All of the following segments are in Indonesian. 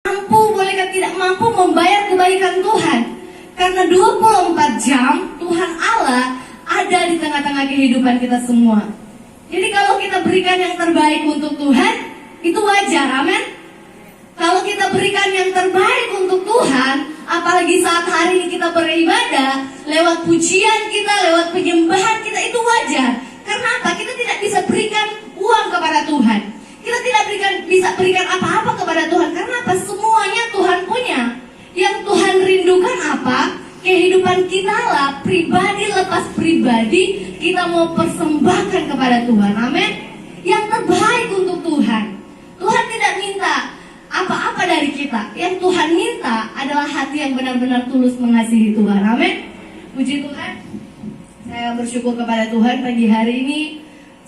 mampu, bolehkah tidak mampu membayar kebaikan Tuhan. Karena 24 jam Tuhan Allah ada di tengah-tengah kehidupan kita semua. Jadi kalau kita berikan yang terbaik untuk Tuhan, itu wajar, amin. Kalau kita berikan yang terbaik untuk Tuhan, apalagi saat hari ini kita beribadah, lewat pujian kita, lewat penyembahan kita, itu wajar. Karena apa? Kita tidak bisa berikan uang kepada Tuhan. Kita tidak bisa berikan apa-apa kepada Tuhan. Karena apa? Semuanya Tuhan punya. Yang Tuhan rindukan apa? Kehidupan kita lah, pribadi lepas pribadi, kita mau persembahkan kepada Tuhan, amin. Yang terbaik untuk Tuhan. Tuhan tidak minta apa-apa dari kita. Yang Tuhan minta adalah hati yang benar-benar tulus mengasihi Tuhan, amin. Puji Tuhan. Saya bersyukur kepada Tuhan pagi hari ini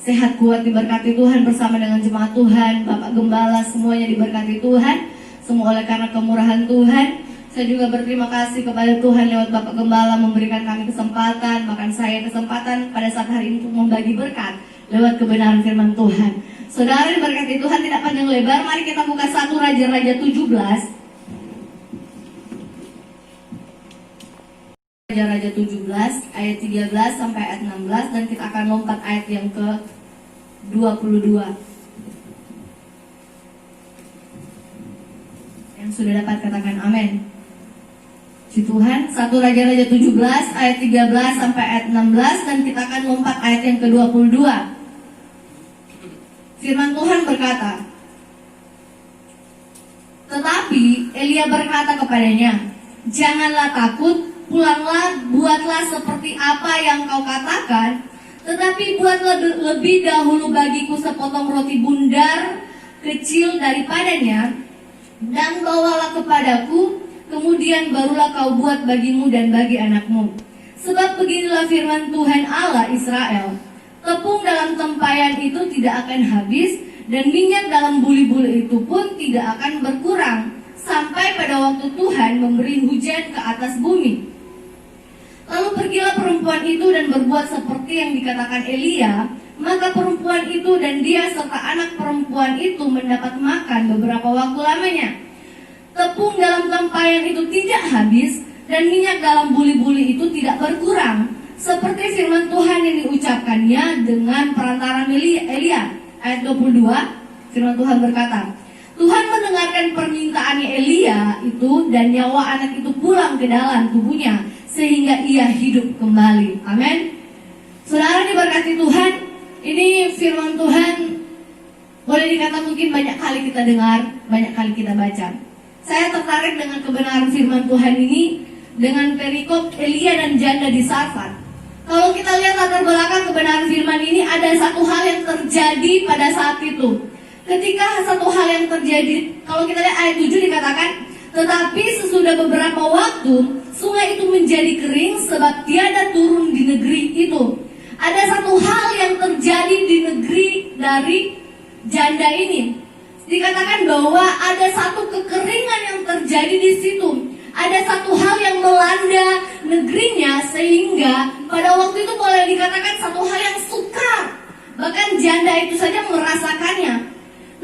sehat kuat diberkati Tuhan bersama dengan jemaat Tuhan, Bapak Gembala semuanya diberkati Tuhan, semua oleh karena kemurahan Tuhan. Saya juga berterima kasih kepada Tuhan lewat Bapak Gembala memberikan kami kesempatan, bahkan saya kesempatan pada saat hari ini untuk membagi berkat lewat kebenaran firman Tuhan. Saudara diberkati Tuhan, tidak panjang lebar, mari kita buka 1 Raja-Raja 17. Raja-Raja 17 ayat 13 sampai ayat 16, dan kita akan lompat ayat yang ke 22. Yang sudah dapat katakan amin. Puji Tuhan. 1 Raja-Raja 17 ayat 13 sampai ayat 16, dan kita akan lompat ayat yang ke 22. Firman Tuhan berkata, tetapi Elia berkata kepadanya, janganlah takut, pulanglah, buatlah seperti apa yang kau katakan, tetapi buatlah lebih dahulu bagiku sepotong roti bundar kecil daripadanya, dan bawalah kepadaku, kemudian barulah kau buat bagimu dan bagi anakmu. Sebab beginilah firman Tuhan Allah Israel, tepung dalam tempayan itu tidak akan habis, dan minyak dalam buli-buli itu pun tidak akan berkurang, sampai pada waktu Tuhan memberi hujan ke atas bumi. Lalu pergilah perempuan itu dan berbuat seperti yang dikatakan Elia. Maka perempuan itu dan dia serta anak perempuan itu mendapat makan beberapa waktu lamanya. Tepung dalam tempayan itu tidak habis, dan minyak dalam buli-buli itu tidak berkurang, seperti firman Tuhan yang diucapkannya dengan perantaran Elia. Ayat 22, firman Tuhan berkata, Tuhan mendengarkan permintaannya Elia itu, dan nyawa anak itu pulang ke dalam tubuhnya, sehingga ia hidup kembali. Amin. Saudara diberkati Tuhan, ini firman Tuhan boleh dikata mungkin banyak kali kita dengar, banyak kali kita baca. Saya tertarik dengan kebenaran firman Tuhan ini dengan perikop Elia dan janda di Sarfat. Kalau kita lihat latar belakang kebenaran firman ini, ada satu hal yang terjadi pada saat itu. Ketika satu hal yang terjadi, kalau kita lihat ayat 7 dikatakan, tetapi sesudah beberapa waktu, sungai itu menjadi kering sebab tiada turun di negeri itu. Ada satu hal yang terjadi di negeri dari janda ini. Dikatakan bahwa ada satu kekeringan yang terjadi di situ. Ada satu hal yang melanda negerinya, sehingga pada waktu itu boleh dikatakan satu hal yang sukar. Bahkan janda itu saja merasakannya.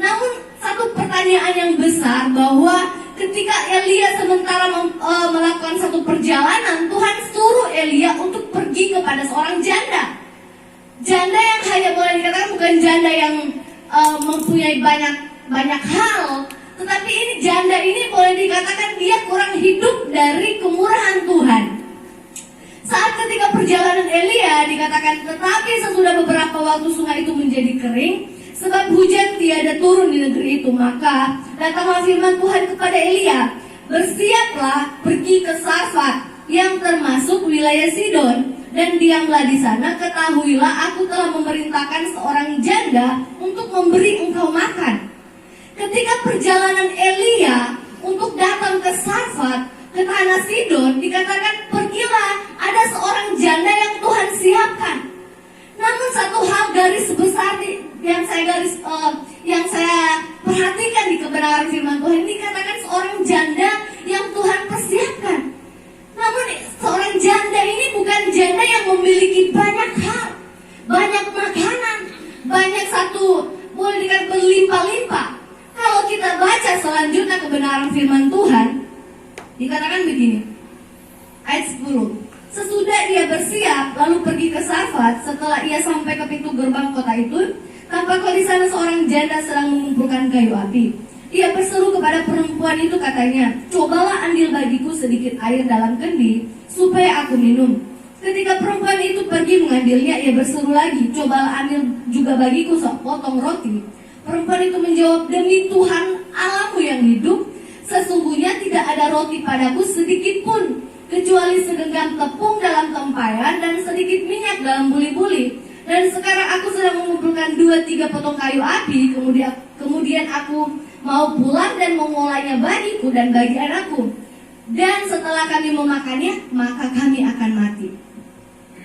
Namun satu pertanyaan yang besar, bahwa ketika Elia sementara melakukan satu perjalanan, Tuhan suruh Elia untuk pergi kepada seorang janda. Janda yang hanya boleh dikatakan bukan janda yang mempunyai banyak hal, tetapi ini janda ini boleh dikatakan dia kurang hidup dari kemurahan Tuhan. Saat ketika perjalanan Elia dikatakan, tetapi sesudah beberapa waktu sungai itu menjadi kering, sebab hujan tiada turun di negeri itu. Maka datanglah firman Tuhan kepada Elia, bersiaplah pergi ke Sarfat yang termasuk wilayah Sidon, dan diamlah di sana. Ketahuilah aku telah memerintahkan seorang janda untuk memberi engkau makan. Ketika perjalanan Elia untuk datang ke Sarfat, ke tanah Sidon, dikatakan pergilah, ada seorang janda yang Tuhan siapkan. Namun satu hal garis besar yang saya perhatikan di kebenaran firman Tuhan ini, dikatakan seorang janda yang Tuhan persiapkan. Namun seorang janda ini bukan janda yang memiliki banyak hal, banyak makanan, banyak satu boleh dikatakan berlimpah-limpah. Kalau kita baca selanjutnya kebenaran kebenaran firman Tuhan, dikatakan begini, ayat 10. Sesudah ia bersiap lalu pergi ke Safat. Setelah ia sampai ke pintu gerbang kota itu, tampaklah di sana seorang janda sedang mengumpulkan kayu api. Ia berseru kepada perempuan itu, katanya, cobalah ambil bagiku sedikit air dalam kendi supaya aku minum. Ketika perempuan itu pergi mengambilnya, ia berseru lagi, cobalah ambil juga bagiku sepotong roti. Perempuan itu menjawab, demi Tuhan Allahmu yang hidup, sesungguhnya tidak ada roti padaku sedikit pun, kecuali segenggam tepung dalam tempayan dan sedikit minyak dalam buli-buli. Dan sekarang aku sedang mengumpulkan 2-3 potong kayu api, kemudian aku mau pulang dan mengolahnya bagiku dan bagi anakku. Dan setelah kami memakannya, maka kami akan mati.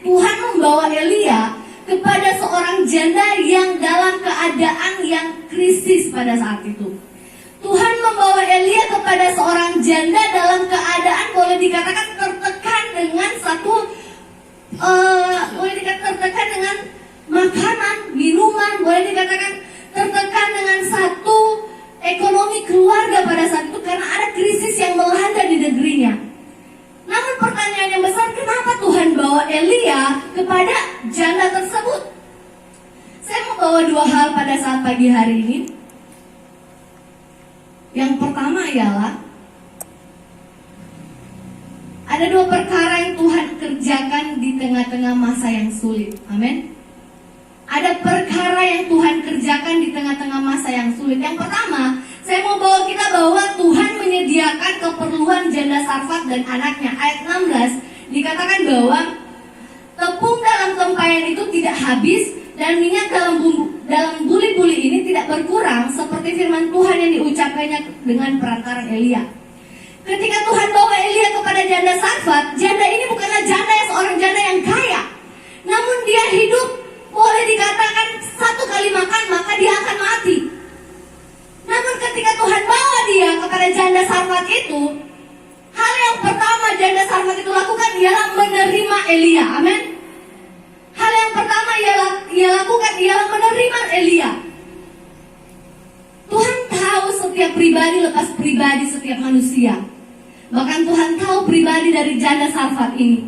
Tuhan membawa Elia kepada seorang janda yang dalam keadaan yang krisis pada saat itu. Tuhan membawa Elia kepada seorang janda dalam keadaan boleh dikatakan tertekan dengan tertekan dengan makanan, minuman, boleh dikatakan tertekan dengan satu ekonomi keluarga pada saat itu karena ada krisis yang melanda di negerinya. Namun pertanyaan yang besar, kenapa Tuhan bawa Elia kepada janda tersebut? Saya mau bawa 2 hal pada saat pagi hari ini. Yang pertama ialah ada 2 perkara yang Tuhan kerjakan di tengah-tengah masa yang sulit. Amin. Ada perkara yang Tuhan kerjakan di tengah-tengah masa yang sulit. Yang pertama, saya mau bawa kita bahwa Tuhan menyediakan keperluan janda Sarfat dan anaknya. Ayat 16 dikatakan bahwa tepung dalam tempayan itu tidak habis dan minyak dalam buli-buli ini tidak berkurang, seperti firman Tuhan yang diucapkannya dengan perantara Elia. Ketika Tuhan bawa Elia kepada janda Sarfat, janda ini bukanlah seorang janda yang kaya, namun dia hidup, boleh dikatakan 1 kali makan maka dia akan mati. Namun ketika Tuhan bawa dia kepada janda Sarfat itu, hal yang pertama janda Sarfat itu lakukan ialah menerima Elia. Amin. Hal yang pertama ia lakukan ialah menerima Elia. Tuhan tahu setiap pribadi lepas pribadi setiap manusia. Bahkan Tuhan tahu pribadi dari janda Sarfat ini.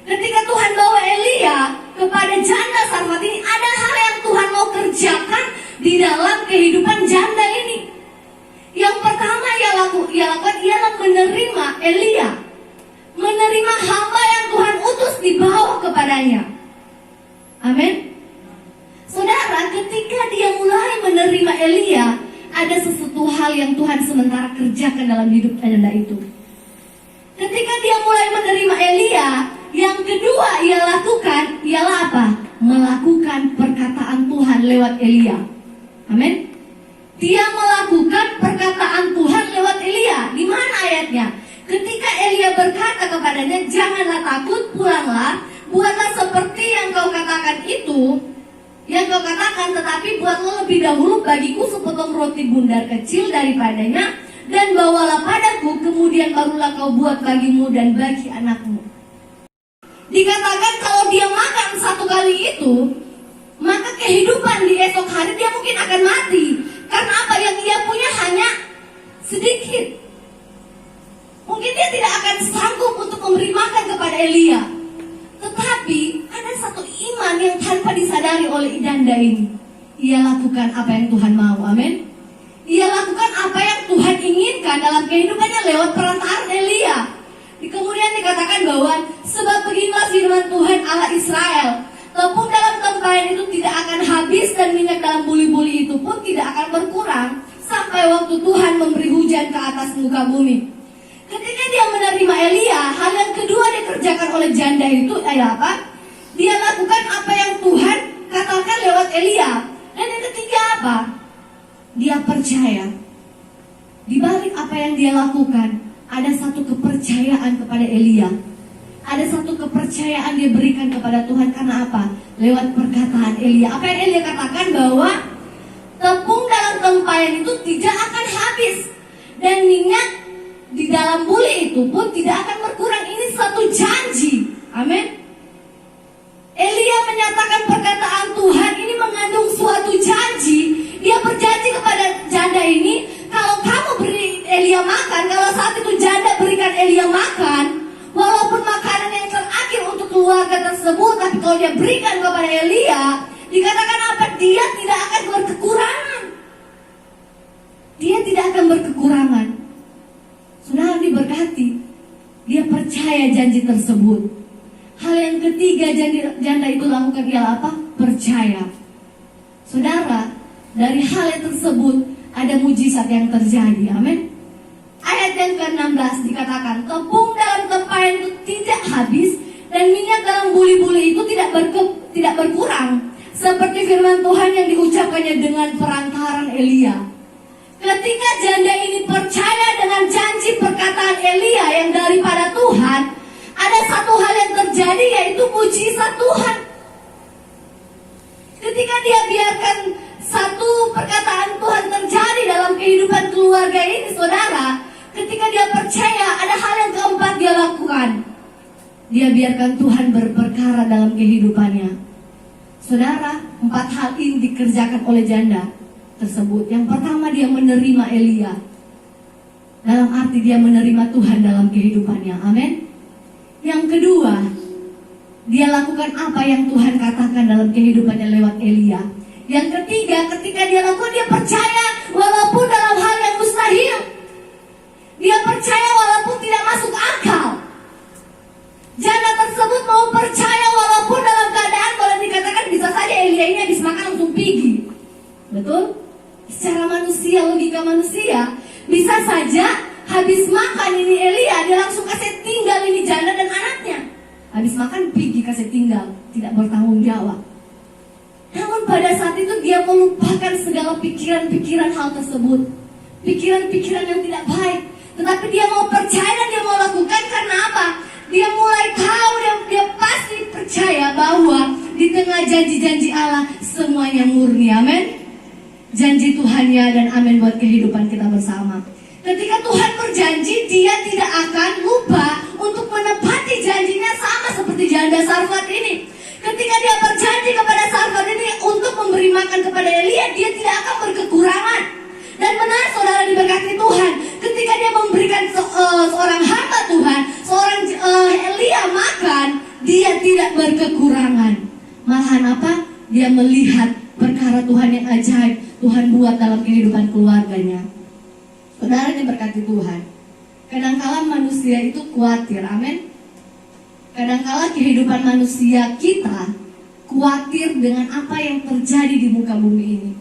Ketika Tuhan bawa Elia kepada janda Sarfat ini, ada hal yang Tuhan mau kerjakan di dalam kehidupan janda ini. Yang pertama ia lakukan ialah menerima Elia, menerima hamba yang Tuhan utus dibawa kepadanya. Amin. Saudara, ketika dia mulai menerima Elia, ada sesuatu hal yang Tuhan sementara kerjakan dalam hidup janda itu. Ketika dia mulai menerima Elia, yang kedua ia lakukan ialah apa? Melakukan perkataan Tuhan lewat Elia. Amin. Dia melakukan perkataan Tuhan lewat Elia. Di mana ayatnya? Ketika Elia berkata kepadanya, janganlah takut, pulanglah, buatlah seperti yang kau katakan itu, tetapi buatlah lebih dahulu bagiku sepotong roti bundar kecil daripadanya, dan bawalah padaku, kemudian barulah kau buat bagimu dan bagi anakmu. Dikatakan kalau dia makan 1 kali itu, maka kehidupan di esok hari dia mungkin akan mati. Karena apa? Yang ia punya hanya sedikit. Mungkin dia tidak akan sanggup untuk memberi makan kepada Elia. Tetapi ada satu iman yang tanpa disadari oleh janda ini. Ia lakukan apa yang Tuhan mau. Amin. Ia lakukan apa yang Tuhan inginkan dalam kehidupannya lewat perantaraan Elia. Kemudian dikatakan bahwa sebab beginilah firman Tuhan Allah Israel, tepung dalam tempayan itu tidak akan habis dan minyak dalam buli-buli itu pun tidak akan berkurang sampai waktu Tuhan memberi hujan ke atas muka bumi. Ketika dia menerima Elia, hal yang kedua dikerjakan oleh janda itu adalah apa? Dia lakukan apa yang Tuhan katakan lewat Elia. Dan yang ketiga apa? Dia percaya. Di balik apa yang dia lakukan, ada satu kepercayaan kepada Elia. Ada satu kepercayaan dia berikan kepada Tuhan. Karena apa? Lewat perkataan Elia. Apa yang Elia katakan bahwa tepung dalam tempayan itu tidak akan habis, dan minyak di dalam buli itu pun tidak akan berkurang. Ini satu janji. Amin. Elia menyatakan perkataan Tuhan ini mengandung suatu janji. Dia berjanji kepada janda ini, kalau kamu beri Elia Elia makan, kalau saat itu janda berikan Elia makan, walaupun makanan yang terakhir untuk keluarga tersebut, tapi kalau dia berikan kepada Elia, dikatakan apa? Dia tidak akan berkekurangan. Dia tidak akan berkekurangan. Saudara diberkati, dia percaya janji tersebut. Hal yang ketiga janda itu lakukan ialah apa? Percaya. Saudara, dari hal yang tersebut ada mujizat yang terjadi. Amin. Ayat yang ke-16 dikatakan, tepung dalam tempayan itu tidak habis dan minyak dalam buli-buli itu tidak berkurang, seperti firman Tuhan yang diucapkannya dengan perantaran Elia. Ketika janda ini percaya dengan janji perkataan Elia yang daripada Tuhan, ada satu hal yang terjadi, yaitu mujizat Tuhan. Ketika dia biarkan satu perkataan Tuhan terjadi dalam kehidupan keluarga ini, saudara, ketika dia percaya, ada hal yang keempat dia lakukan. Dia biarkan Tuhan berperkara dalam kehidupannya. Saudara, 4 hal ini dikerjakan oleh janda tersebut. Yang pertama, dia menerima Elia. Dalam arti dia menerima Tuhan dalam kehidupannya. Amin. Yang kedua, dia lakukan apa yang Tuhan katakan dalam kehidupannya lewat Elia. Yang ketiga, ketika dia lakukan, dia percaya walaupun dalam hal yang mustahil. Dia percaya walaupun tidak masuk akal. Janda tersebut mau percaya walaupun dalam keadaan boleh dikatakan bisa saja Elia ini habis makan langsung pergi. Betul? Secara manusia, logika manusia, bisa saja habis makan ini Elia, dia langsung kasih tinggal ini janda dan anaknya. Habis makan pergi kasih tinggal, tidak bertanggung jawab. Namun pada saat itu dia melupakan segala pikiran-pikiran hal tersebut, pikiran-pikiran yang tidak baik. Tetapi dia mau percaya dan dia mau lakukan karena apa? Dia mulai tahu, dia pasti percaya bahwa di tengah janji-janji Allah semuanya murni. Amin. Janji Tuhannya dan amin buat kehidupan kita bersama. Ketika Tuhan berjanji, dia tidak akan lupa untuk menepati janjinya, sama seperti janda Sarfat ini. Ketika dia berjanji kepada Sarfat ini untuk memberi makan kepada Elia, dia tidak akan berkekurangan. Dan benar saudara diberkati Tuhan, ketika dia memberikan seorang hamba Tuhan, seorang Elia makan, dia tidak berkekurangan. Malahan apa? Dia melihat perkara Tuhan yang ajaib Tuhan buat dalam kehidupan keluarganya. Saudara diberkati Tuhan. Kadangkala manusia itu khawatir, amin. Kadangkala kehidupan manusia kita khawatir dengan apa yang terjadi di muka bumi ini.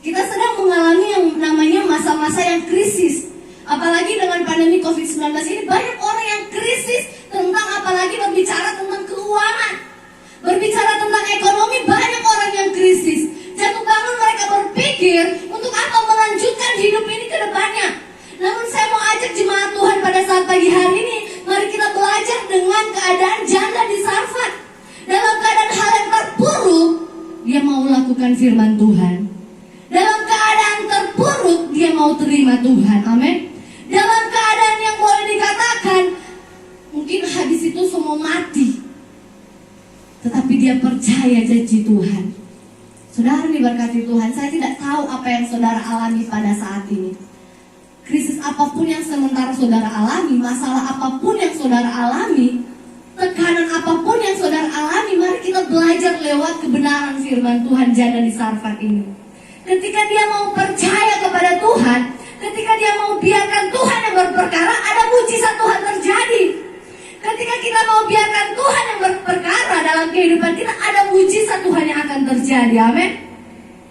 Kita sedang mengalami yang namanya masa-masa yang krisis. Apalagi dengan pandemi COVID-19 ini, banyak orang yang krisis tentang, apalagi berbicara tentang keuangan, berbicara tentang ekonomi, banyak orang yang krisis. Jatuh bangun mereka berpikir untuk apa melanjutkan hidup ini ke depannya. Namun saya mau ajak jemaat Tuhan pada saat pagi hari ini, mari kita belajar dengan keadaan janda di Sarfat. Dalam keadaan hal yang terpuruk, dia mau lakukan firman Tuhan. Dalam keadaan terpuruk, dia mau terima Tuhan. Amin. Dalam keadaan yang boleh dikatakan mungkin habis itu semua mati, tetapi dia percaya janji Tuhan. Saudara diberkati Tuhan, saya tidak tahu apa yang saudara alami pada saat ini. Krisis apapun yang sementara saudara alami, masalah apapun yang saudara alami, tekanan apapun yang saudara alami, mari kita belajar lewat kebenaran firman Tuhan janda di Sarfat ini. Ketika dia mau percaya kepada Tuhan, ketika dia mau biarkan Tuhan yang berperkara, ada mujizat Tuhan terjadi. Ketika kita mau biarkan Tuhan yang berperkara dalam kehidupan kita, ada mujizat Tuhan yang akan terjadi. Amin.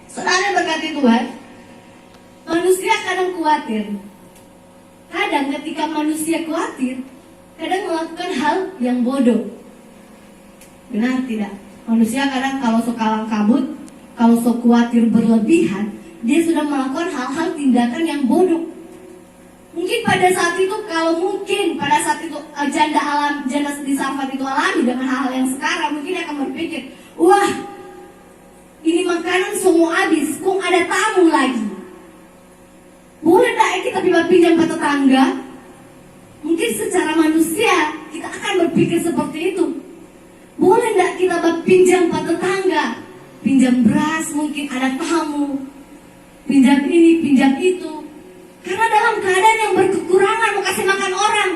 Saudara berkati Tuhan, manusia kadang khawatir. Kadang ketika manusia khawatir, kadang melakukan hal yang bodoh. Benar tidak? Manusia kadang kalau sekalang kabut, kalau sok khawatir berlebihan, dia sudah melakukan hal-hal tindakan yang bodoh. Mungkin pada saat itu, pada saat itu janda di Sarfat itu alami dengan hal-hal yang sekarang, mungkin dia akan berpikir, wah, ini makanan semua habis, kok ada tamu lagi. Boleh tak kita pinjam ke tetangga? Mungkin secara manusia kita akan berpikir seperti itu. Boleh tak kita pinjam ke tetangga? Pinjam beras, mungkin ada tamu, pinjam ini, pinjam itu. Karena dalam keadaan yang berkekurangan mau kasih makan orang,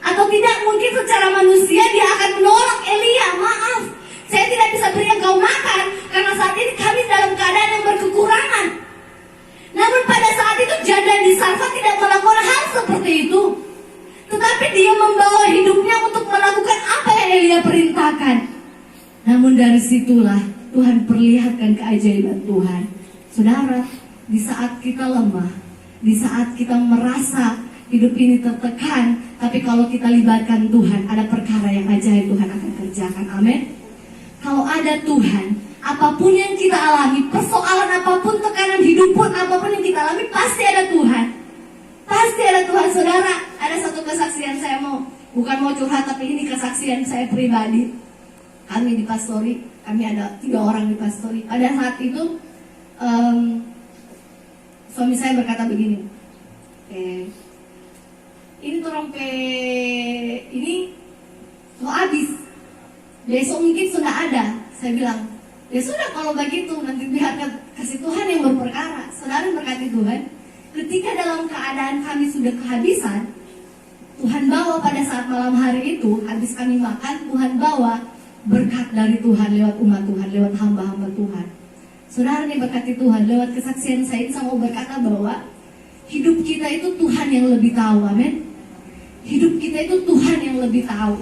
atau tidak mungkin secara manusia dia akan menolak Elia, maaf, saya tidak bisa beri engkau makan karena saat ini kami dalam keadaan yang berkekurangan. Namun pada saat itu janda di Sarfat tidak melakukan hal seperti itu, tetapi dia membawa hidupnya untuk melakukan apa yang Elia perintahkan. Namun dari situlah Tuhan perlihatkan keajaiban Tuhan. Saudara, di saat kita lemah, di saat kita merasa hidup ini tertekan, tapi kalau kita libatkan Tuhan, ada perkara yang ajaib Tuhan akan kerjakan. Amin. Kalau ada Tuhan, apapun yang kita alami, persoalan apapun, tekanan hidup pun, apapun yang kita alami, pasti ada Tuhan. Pasti ada Tuhan. Saudara, ada satu kesaksian saya bukan mau curhat, tapi ini kesaksian saya pribadi. Kami di pastori, kami ada 3 orang di pastori. Pada saat itu suami saya berkata begini, ini trompe ini mau habis, besok mungkin sudah ada. Saya bilang, ya sudah kalau begitu nanti biarkan kasih Tuhan yang berperkara. Saudara berkati Tuhan, ketika dalam keadaan kami sudah kehabisan, Tuhan bawa pada saat malam hari itu, habis kami makan, Tuhan bawa berkat dari Tuhan lewat umat Tuhan, lewat hamba-hamba Tuhan. Saudara nih berkati Tuhan, lewat kesaksian saya sama berkata bahwa hidup kita itu Tuhan yang lebih tahu, amin. Hidup kita itu Tuhan yang lebih tahu.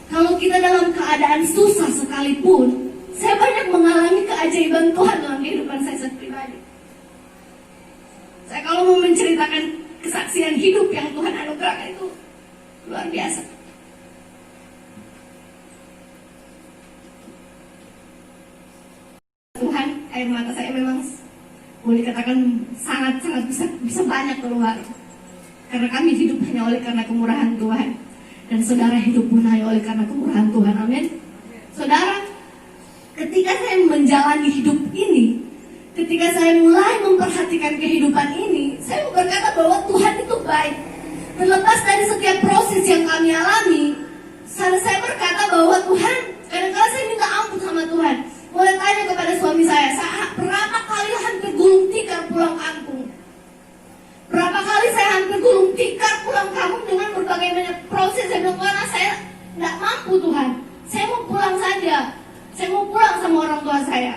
Kalau kita dalam keadaan susah sekalipun, saya banyak mengalami keajaiban Tuhan dalam kehidupan saya pribadi. Saya kalau mau menceritakan kesaksian hidup yang Tuhan anugerahkan itu luar biasa. Tuhan, air mata saya memang boleh katakan sangat-sangat bisa banyak keluar. Karena kami hidup hanya oleh karena kemurahan Tuhan. Dan saudara hidup pun hanya oleh karena kemurahan Tuhan, amin. Saudara, ketika saya menjalani hidup ini, ketika saya mulai memperhatikan kehidupan ini, saya berkata bahwa Tuhan itu baik. Terlepas dari setiap proses yang kami alami, saya berkata bahwa Tuhan, kadang-kadang saya minta ampun sama Tuhan. Mulai tanya kepada suami saya berapa kali hampir gulung tikar pulang kampung. Berapa kali saya hampir gulung tikar pulang kampung dengan berbagai banyak proses. Saya bilang, karena saya tidak mampu Tuhan. Saya mau pulang saja. Saya mau pulang sama orang tua saya.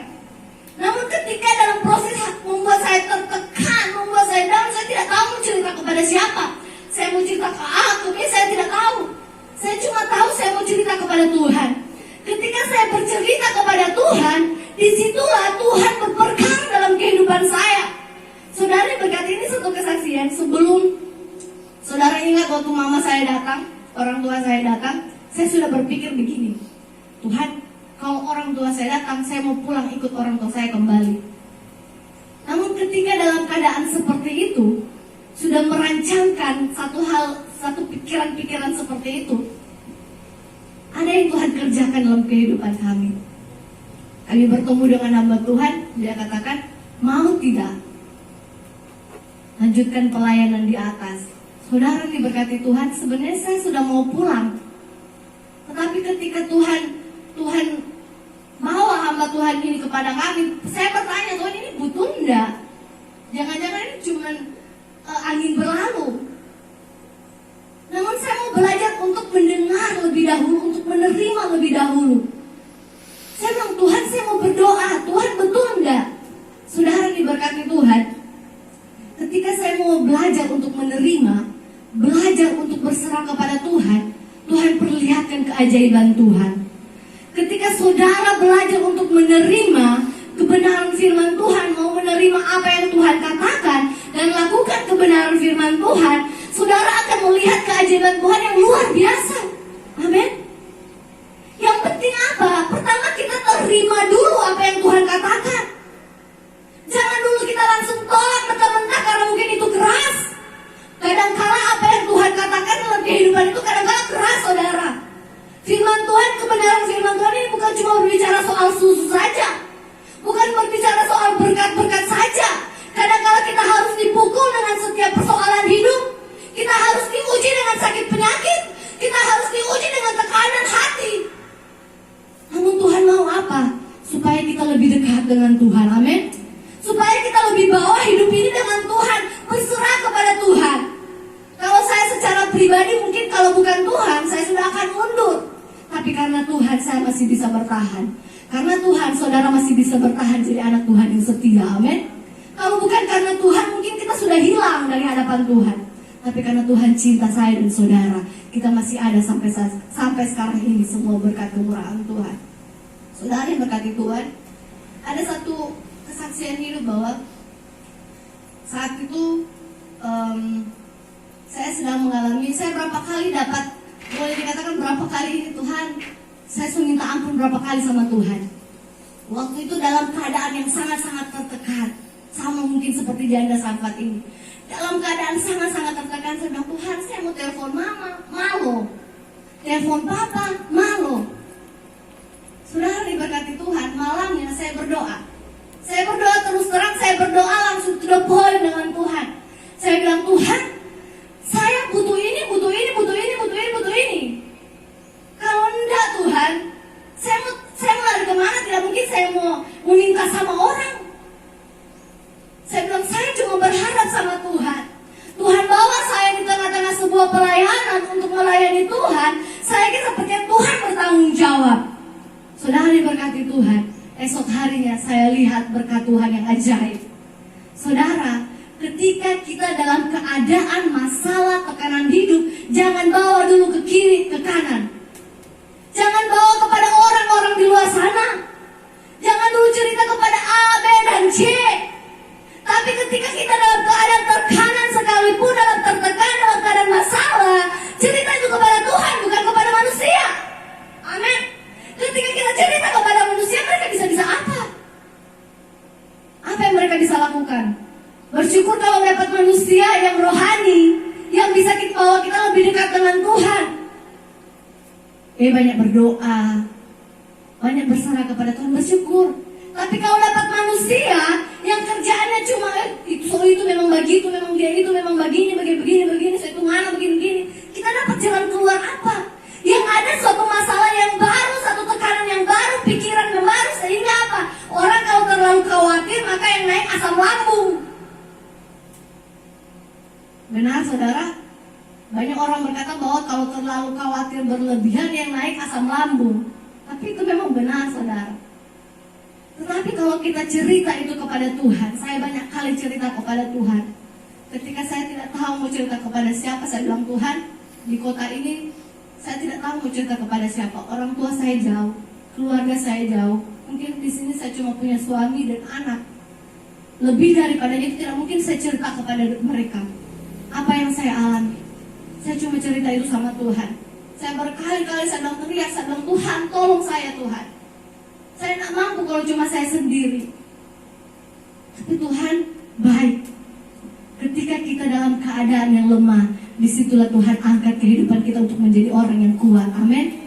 Namun ketika dalam proses membuat saya tertekan, membuat saya down, saya tidak tahu mau cerita kepada siapa. Saya mau cerita ke A, ke B, saya tidak tahu. Saya cuma tahu saya mau cerita kepada Tuhan. Ketika saya bercerita kepada Tuhan, disitulah Tuhan berperkara dalam kehidupan saya. Saudara berkati ini satu kesaksian. Sebelum saudara ingat waktu mama saya datang, orang tua saya datang, saya sudah berpikir begini, Tuhan, kalau orang tua saya datang, saya mau pulang ikut orang tua saya kembali. Namun ketika dalam keadaan seperti itu, sudah merancangkan satu pikiran-pikiran seperti itu, ada yang Tuhan kerjakan dalam kehidupan kami. Kami bertemu dengan hamba Tuhan, dia katakan, mau tidak lanjutkan pelayanan di atas. Saudara diberkati Tuhan, sebenarnya saya sudah mau pulang. Tetapi ketika Tuhan bawa hamba Tuhan ini kepada kami, saya bertanya, Tuhan ini butuh enggak? Jangan-jangan ini cuma angin berlalu. Namun saya mau belajar untuk mendengar lebih dahulu, untuk menerima lebih dahulu. Saya bilang, Tuhan saya mau berdoa, Tuhan betul enggak? Saudara diberkati Tuhan, ketika saya mau belajar untuk menerima, belajar untuk berserah kepada Tuhan, Tuhan perlihatkan keajaiban Tuhan. Ketika saudara belajar untuk menerima kebenaran firman Tuhan, mau menerima apa yang Tuhan katakan dan lakukan kebenaran firman Tuhan, saudara akan melihat keajaiban Tuhan yang luar biasa. Amin. Yang penting apa? Pertama kita terima dulu apa yang Tuhan katakan. Jangan dulu kita langsung tolak mentah-mentah karena mungkin itu keras. Kadang-kala apa yang Tuhan katakan dalam kehidupan itu kadang-kala keras, saudara. Firman Tuhan, kebenaran firman Tuhan ini bukan cuma berbicara soal susu saja, bukan berbicara soal berkat-berkat saja. Kadang-kala kita harus dipukul dengan setiap persoalan hidup. Kita harus diuji dengan sakit penyakit. Kita harus diuji dengan tekanan hati. Namun Tuhan mau apa? Supaya kita lebih dekat dengan Tuhan, amin. Supaya kita lebih bawa hidup ini dengan Tuhan, berserah kepada secara pribadi mungkin kalau bukan Tuhan saya sudah akan mundur. Tapi karena Tuhan saya masih bisa bertahan. Karena Tuhan saudara masih bisa bertahan jadi anak Tuhan yang setia. Amin. Kalau bukan karena Tuhan mungkin kita sudah hilang dari hadapan Tuhan. Tapi karena Tuhan cinta saya dan saudara, kita masih ada sampai sekarang ini, semua berkat kemurahan Tuhan. Saudara yang berkati Tuhan, ada satu kesaksian hidup bahwa saat itu saya sedang mengalami, saya berapa kali dapat, boleh dikatakan berapa kali ini Tuhan, saya sudah minta ampun berapa kali sama Tuhan. Waktu itu dalam keadaan yang sangat-sangat tertekan, sama mungkin seperti janda Sarfat ini. Dalam keadaan sangat-sangat tertekan, saya bilang, Tuhan saya mau telepon mama, malu. Telepon papa, malu. Saudara diberkati Tuhan, malamnya saya berdoa. Saya berdoa terus terang, saya berdoa langsung to the point dengan Tuhan. Saya bilang, Tuhan, saya butuh ini, butuh ini, butuh ini, butuh ini, butuh ini. Kalau enggak Tuhan, saya mau lari kemana? Tidak mungkin saya mau minta sama orang. Saya bilang, saya cuma berharap sama Tuhan. Tuhan bawa saya di tengah-tengah sebuah pelayanan untuk melayani Tuhan. Saya kira seperti Tuhan bertanggung jawab. Saudara diberkati Tuhan. Esok harinya saya lihat berkat Tuhan yang ajaib. Saudara, ketika kita dalam keadaan masalah, tekanan hidup, jangan bawa dulu ke kiri, ke kanan. Jangan bawa kepada orang-orang di luar sana. Jangan dulu cerita kepada A, B, dan C. Tapi ketika kita dalam keadaan tekanan sekalipun, dalam tertekan, dalam keadaan masalah, cerita itu kepada Tuhan, bukan kepada manusia. Amin. Ketika kita cerita kepada manusia, mereka bisa apa? Apa yang mereka bisa lakukan? Bersyukur kalau dapat manusia yang rohani, yang bisa kita bawa kita lebih dekat dengan Tuhan. Banyak berdoa, banyak berserah kepada Tuhan, bersyukur. Tapi kalau dapat manusia yang kerjaannya cuma itu memang begitu, memang dia itu memang begini, saya itu mana begini, kita dapat jalan keluar apa? Yang ada suatu masalah yang baru, satu tekanan yang baru, pikiran yang baru, sehingga apa? Orang kalau terlalu khawatir maka yang naik asam lambung. Benar saudara? Banyak orang berkata bahwa kalau terlalu khawatir berlebihan yang naik asam lambung. Tapi itu memang benar saudara. Tetapi kalau kita cerita itu kepada Tuhan, saya banyak kali cerita kepada Tuhan. Ketika saya tidak tahu mau cerita kepada siapa, saya bilang, Tuhan, di kota ini saya tidak tahu mau cerita kepada siapa. Orang tua saya jauh, keluarga saya jauh. Mungkin di sini saya cuma punya suami dan anak. Lebih daripada itu tidak mungkin saya cerita kepada mereka apa yang saya alami. Saya cuma cerita itu sama Tuhan. Saya berkali-kali saya bilang teriak, saya bilang, Tuhan tolong saya Tuhan. Saya tidak mampu kalau cuma saya sendiri. Tapi Tuhan baik. Ketika kita dalam keadaan yang lemah, disitulah Tuhan angkat kehidupan kita untuk menjadi orang yang kuat. Amin.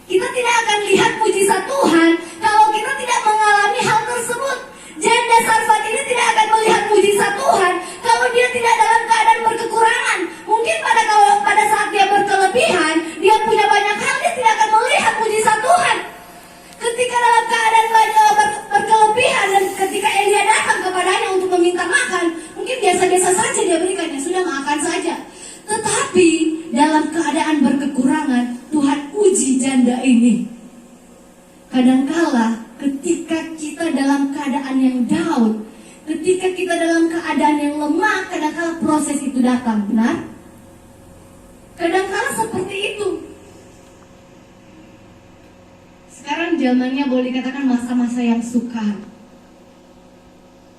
Kita tidak akan lihat mujizat Tuhan kalau kita tidak mengalami hal tersebut. Janda Sarfat ini tidak akan melihat mujizat Tuhan kalau dia tidak dalam keadaan berkekurangan. Mungkin pada saat dia berkelebihan, dia punya banyak hal, dia tidak akan melihat mujizat Tuhan. Ketika dalam keadaan berkelebihan dan ketika Elia datang kepadanya untuk meminta makan, mungkin biasa-biasa saja dia berikannya, sudah makan saja. Tetapi dalam keadaan berkekurangan, Tuhan uji janda ini. Kadangkala ketika kita dalam keadaan yang down, ketika kita dalam keadaan yang lemah, kadangkala proses itu datang, benar? Kadangkala seperti itu. Sekarang zamannya boleh dikatakan masa-masa yang sukar.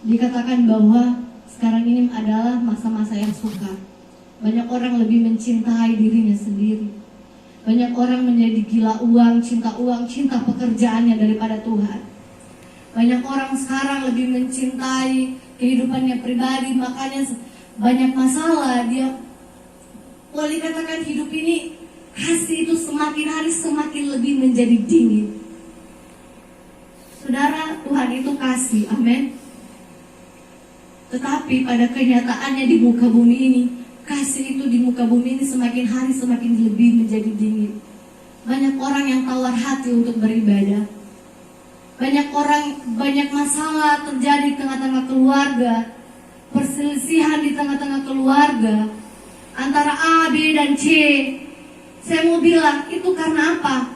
Dikatakan bahwa sekarang ini adalah masa-masa yang sukar. Banyak orang lebih mencintai dirinya sendiri. Banyak orang menjadi gila uang, cinta pekerjaannya daripada Tuhan. Banyak orang sekarang lebih mencintai kehidupannya pribadi, makanya banyak masalah. Dia boleh dikatakan hidup ini, kasih itu semakin hari semakin lebih menjadi dingin. Saudara, Tuhan itu kasih, amin. Tetapi pada kenyataannya di muka bumi ini, kasih itu di muka bumi ini semakin hari semakin lebih menjadi dingin. Banyak orang yang tawar hati untuk beribadah. Banyak masalah terjadi di tengah-tengah keluarga. Perselisihan di tengah-tengah keluarga antara A, B, B, dan C. Saya mau bilang, itu karena apa?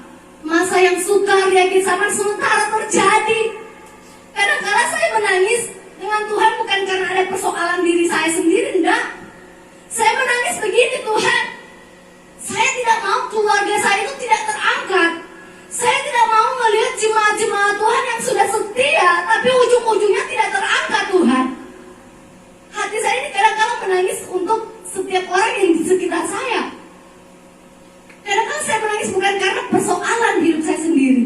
Masa yang sukar yakin sama sementara terjadi. Kadang-kala saya menangis dengan Tuhan bukan karena ada persoalan diri saya sendiri, enggak. Saya menangis begini, Tuhan, saya tidak mau keluarga saya itu tidak terangkat. Saya tidak mau melihat jemaat-jemaat Tuhan yang sudah setia, tapi ujung-ujungnya tidak terangkat, Tuhan. Hati saya ini kadang-kala menangis untuk setiap orang yang di sekitar saya. Kadang-kala saya menangis bukan karena persoalan hidup saya sendiri.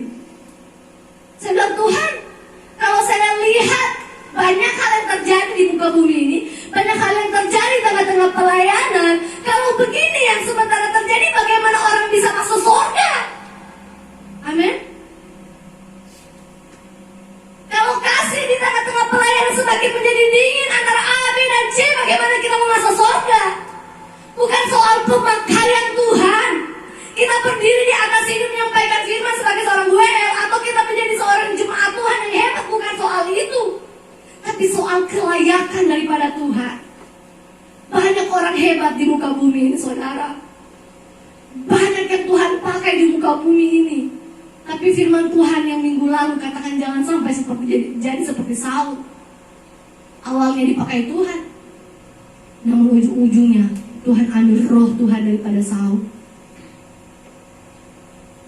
Saya bilang, Tuhan, kalau saya lihat banyak hal yang terjadi di muka bumi ini, banyak hal yang terjadi di tengah-tengah pelayanan, kalau begini yang sementara terjadi, bagaimana orang bisa masuk surga? Amin. Kalau kasih di tengah-tengah pelayanan semakin menjadi dingin antara A, B, dan C, bagaimana kita mau masuk surga? Bukan soal pemakaian Tuhan. Kita berdiri di atas ini menyampaikan firman sebagai seorang WL, atau kita menjadi seorang jemaat Tuhan yang hebat, bukan soal itu. Tapi soal kelayakan daripada Tuhan. Banyak orang hebat di muka bumi ini, saudara. Banyak yang Tuhan pakai di muka bumi ini. Tapi firman Tuhan yang minggu lalu katakan jangan sampai jadi seperti Saul. Awalnya dipakai Tuhan, namun ujung-ujungnya Tuhan ambil roh Tuhan daripada Saul.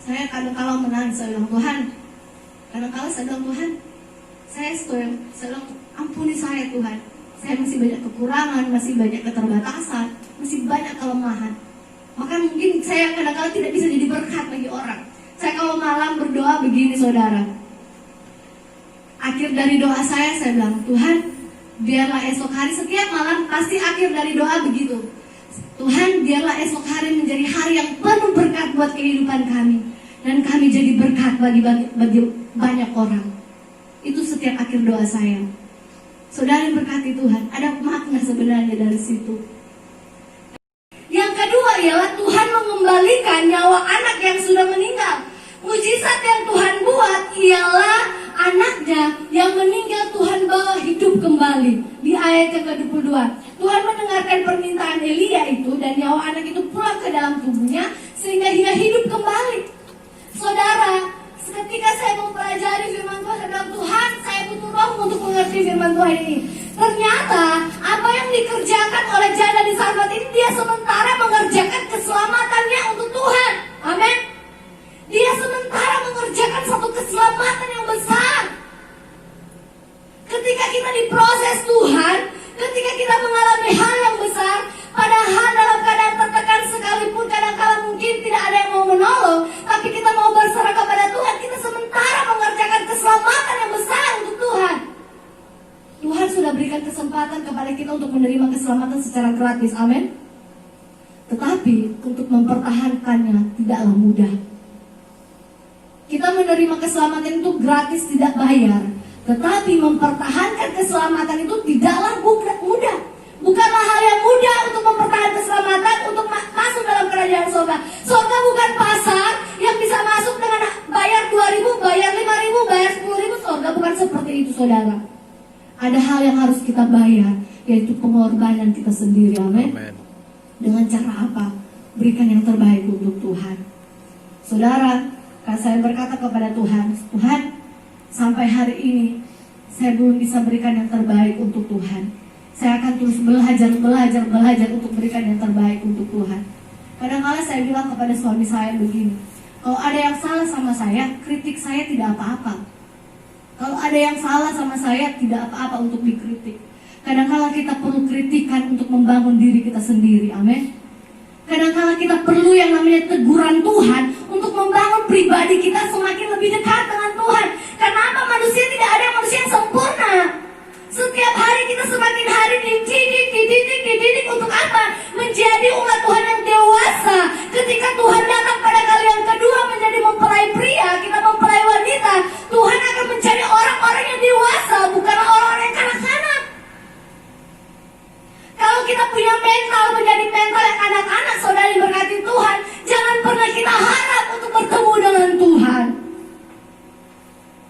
Saya kadang-kala menangis, saya bilang, Tuhan, kadang-kala saya bilang, Tuhan, saya bilang, ampuni saya, Tuhan. Saya masih banyak kekurangan, masih banyak keterbatasan, masih banyak kelemahan. Maka mungkin saya kadang-kala tidak bisa jadi berkat bagi orang. Saya kalau malam berdoa begini, saudara. Akhir dari doa saya bilang, Tuhan, biarlah esok hari, setiap malam pasti akhir dari doa begitu. Tuhan, biarlah esok hari menjadi hari yang penuh berkat buat kehidupan kami, dan kami jadi berkat bagi banyak orang. Itu setiap akhir doa saya. Saudara yang berkati Tuhan, ada makna sebenarnya dari situ. Yang kedua ialah Tuhan mengembalikan nyawa anak yang sudah meninggal. Mujizat yang Tuhan buat ialah anaknya yang meninggal Tuhan bawa hidup kembali. Di ayat yang ke-22, Tuhan mendengarkan permintaan Elia itu, dan nyawa anak itu pulang ke dalam tubuhnya sehingga ia hidup kembali. Saudara, ketika saya mempelajari firman Tuhan, saya bilang, Tuhan, saya butuh roh untuk mengerti firman Tuhan ini. Ternyata apa yang dikerjakan oleh janda di Sarfat ini, dia sementara mengerjakan keselamatannya untuk Tuhan. Amin. Dia sementara mengerjakan satu keselamatan yang besar. Ketika kita diproses Tuhan, ketika kita mengalami hal yang besar, padahal dalam keadaan tertekan sekalipun, kadang-kala mungkin tidak ada yang mau menolong, tapi kita mau berserah kepada Tuhan, kita sementara mengerjakan keselamatan yang besar untuk Tuhan. Tuhan sudah berikan kesempatan kepada kita untuk menerima keselamatan secara gratis, amin. Tetapi untuk mempertahankannya tidaklah mudah. Kita menerima keselamatan itu gratis, tidak bayar. Tetapi mempertahankan keselamatan itu tidaklah mudah. Bukanlah hal yang mudah untuk mempertahankan keselamatan, untuk masuk dalam kerajaan surga. Surga bukan pasar yang bisa masuk dengan bayar 2.000, bayar 5.000, bayar 10.000. Surga bukan seperti itu, saudara. Ada hal yang harus kita bayar, yaitu pengorbanan kita sendiri, amin. Dengan cara apa? Berikan yang terbaik untuk Tuhan. Saudara, kan saya berkata kepada Tuhan, Tuhan, sampai hari ini saya belum bisa berikan yang terbaik untuk Tuhan. Saya akan terus belajar untuk berikan yang terbaik untuk Tuhan. Kadang-kala saya bilang kepada suami saya begini, kalau ada yang salah sama saya, kritik saya tidak apa-apa. Kalau ada yang salah sama saya, tidak apa-apa untuk dikritik. Kadang-kala kita perlu kritikan untuk membangun diri kita sendiri, amin. Kadang-kala kita perlu yang namanya teguran Tuhan untuk membangun pribadi kita semakin lebih dekat dengan Tuhan. Karena apa? Manusia tidak ada manusia yang sempurna. Setiap hari kita semakin hari dididik untuk apa? Menjadi umat Tuhan yang dewasa. Ketika Tuhan datang pada kali yang kedua menjadi mempelai pria, kita mempelai wanita, Tuhan akan mencari orang-orang yang dewasa, bukanlah orang-orang yang kanak-kanak. Kalau kita punya mental menjadi mental yang anak-anak, saudara yang berkati Tuhan, jangan pernah kita harap untuk bertemu dengan Tuhan.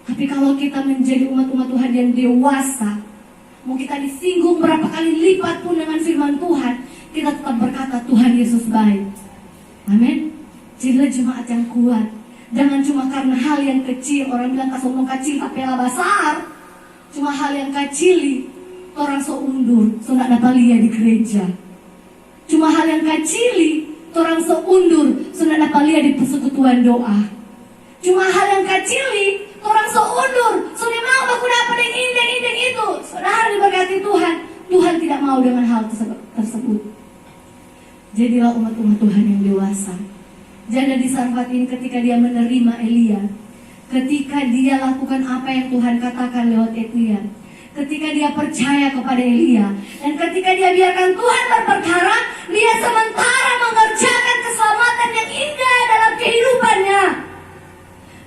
Tapi kalau kita menjadi umat-umat Tuhan yang dewasa, mau kita disinggung berapa kali lipat pun dengan firman Tuhan, kita tetap berkata, Tuhan Yesus baik. Amin. Jadilah jemaat yang kuat. Jangan cuma karena hal yang kecil. Orang bilang kasomong kecil kapela besar. Cuma hal yang kecil orang so undur, so nak dapat lihat di gereja. Cuma hal yang kecil orang so undur, so nak dapat lihat di persekutuan doa. Cuma hal yang kecil orang so undur, so dia mau aku dapat yang indeng itu. Saudara diberkati Tuhan. Tuhan tidak mau dengan hal tersebut. Jadilah umat-umat Tuhan yang dewasa. Janda di Sarfat ini ketika dia menerima Elia, ketika dia lakukan apa yang Tuhan katakan lewat Elia, ketika dia percaya kepada Elia, dan ketika dia biarkan Tuhan berperkara, dia sementara mengerjakan keselamatan yang indah dalam kehidupannya.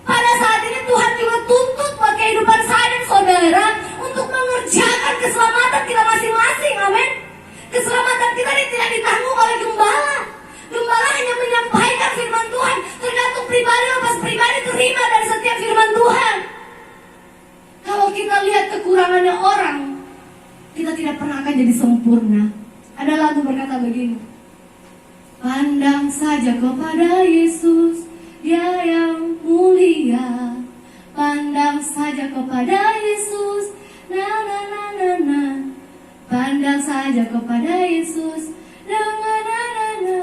Pada saat ini Tuhan juga tuntut buat kehidupan saya dan saudara untuk mengerjakan keselamatan kita masing-masing. Amin. Keselamatan kita ini tidak ditanggung oleh gembala. Gembala hanya menyampaikan firman Tuhan, tergantung pribadi lepas pribadi terima dari setiap firman Tuhan. Kalau kita lihat kekurangannya orang, kita tidak pernah akan jadi sempurna. Ada lagu berkata begini, pandang saja kepada Yesus, Dia yang mulia. Pandang saja kepada Yesus, na na na na na. Pandang saja kepada Yesus, na na na na na.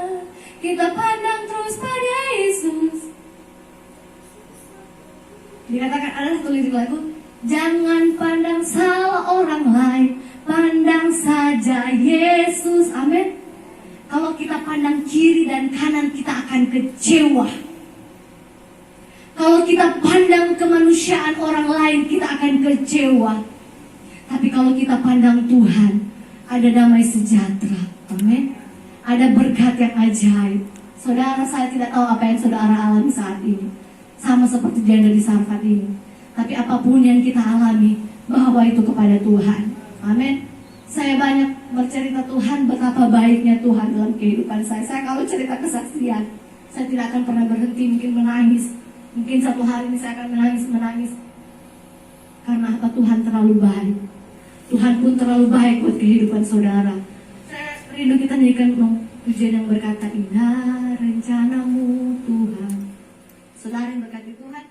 Kita pandang terus pada Yesus. Dikatakan ada satu lirik lagu, jangan pandang salah orang lain, pandang saja Yesus. Amin. Kalau kita pandang kiri dan kanan, kita akan kecewa. Kalau kita pandang kemanusiaan orang lain, kita akan kecewa. Tapi kalau kita pandang Tuhan, ada damai sejahtera. Amin. Ada berkat yang ajaib. Saudara, saya tidak tahu apa yang saudara alami saat ini. Sama seperti janda di Sarfat ini. Tapi apapun yang kita alami, bawa itu kepada Tuhan. Amin. Saya banyak bercerita Tuhan, betapa baiknya Tuhan dalam kehidupan saya. Saya kalau cerita kesaksian, saya tidak akan pernah berhenti, mungkin menangis. Mungkin satu hari ini saya akan menangis. Karena apa? Tuhan terlalu baik. Tuhan pun terlalu baik buat kehidupan saudara. Saya rindu kita nyanyikan pujian yang berkata, indah rencanamu Tuhan. Saudara yang berkati Tuhan.